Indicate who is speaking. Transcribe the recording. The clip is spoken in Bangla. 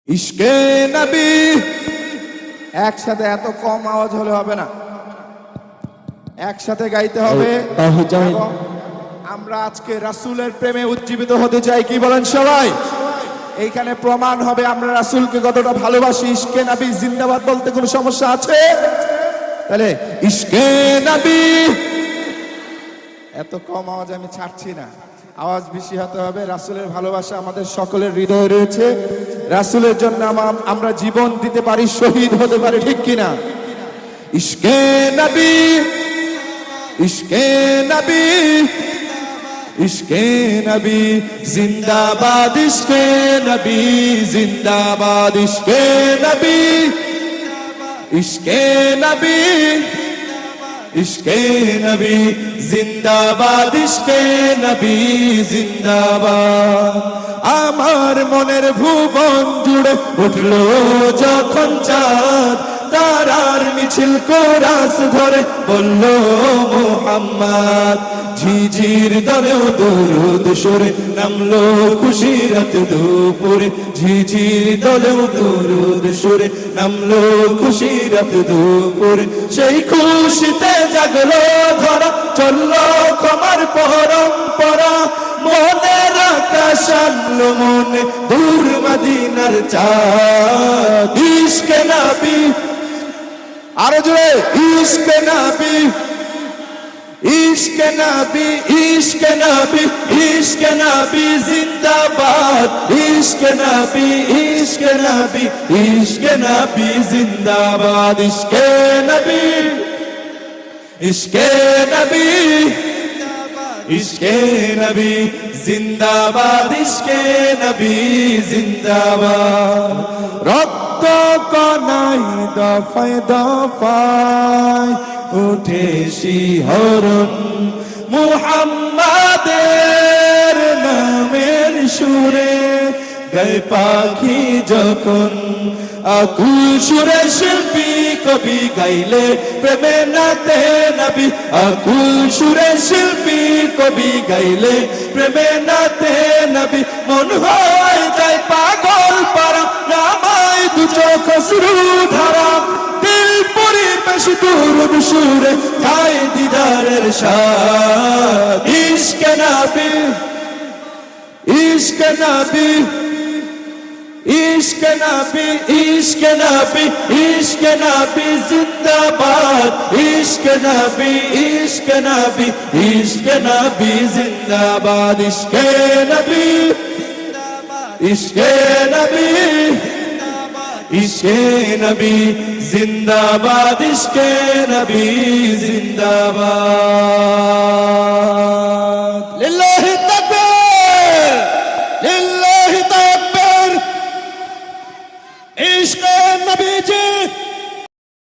Speaker 1: ইশকে নবী একসাথে এত কম আওয়াজ হলে হবে না, একসাথে গাইতে হবে। এবং আমরা আজকে রাসূলের প্রেমে উজ্জীবিত হতে চাই, কি বলেন সবাই? এইখানে প্রমাণ হবে আমরা রাসূলকে কতটা ভালোবাসি। ইশকে নবী জিন্দাবাদ বলতে কোনো সমস্যা আছে? তাহলে ইশকে নবী, এত কম আওয়াজ আমি ছাড়ছি না, আওয়াজ বেশি হতে হবে। রাসূলের ভালোবাসা আমাদের সকলের হৃদয়ে রয়েছে। রাসূলের জন্য আমরা জীবন দিতে পারি, শহীদ হতে পারি, ঠিক কিনা? ইশকে নবী, ইশকে নবী, ইশকে নবী জিন্দাবাদ, ইশকে নবী জিন্দাবাদ, ইশকে নবী, ইশকে নবী, ইশকে নবী জিন্দাবাদ, ইশকে নবী জিন্দাবাদ। আমার মনের ভুবন জুড়ে উঠলো যখন চাঁদ, তারার মিছিল কোরাস ধরে বলল মুহাম্মদ। ঝিঝির দলেও দরুদ সুরে নামলো খুশিরাত দুপুরে, ঝিঝির দলেও দরুদ সুরে নামলো খুশিরাত দুপুরে। সেই খুশিতে জাগলো ধরা, চললো তোমার পরম্পরা। মনের আকাশ আনলো মনে দূর মদিনার চাঁদ। ইশকে নবী, আরো জোরে ইশকে নবী, ইশকে নবী, ইশকে নবী, ইশকে নবী জিন্দাবাদ, ইশকে নবী, ইশকে নবী, ইশকে নবী জিন্দাবাদ, ইশকে নবী, ইশকে নবী, ইশকে নবী জিন্দাবাদ, ইশকে নবী জিন্দাবাদ। রক্ত কণায় দফায় দফায় উঠে শিহরণ, মুহাম্মাদের নামের সুরে গায় পাখি যখন। আকুল সুরে শিল্পী কবি গাইলে প্রেমে নাতে নবী, আকুল সুরে শিল্পী কবি গাইলে প্রেমে নাতে নবী। মন হয় যায় পাগল পারা, নামায় দু চোখ অশ্রু ধারা। দিল পরিবেশ দুরুদ সুরে যায় দিদারের স্বাদ। ইশকে নবী, ইশকে নবী, ইশকে নবী, ইশকে নবী, ইশকে নবী জিন্দাবাদ, ইশকে নবী, ইশকে নবী, ইশকে নবী জিন্দাবাদ, ইশকে নবী, ইশকে নবী, ইশকে নবী জিন্দাবাদ, ইশকে নবী জিন্দাবাদ। লিল্লাহি তাকবীর, লিল্লাহি তাকবীর। ইশকে নবী জি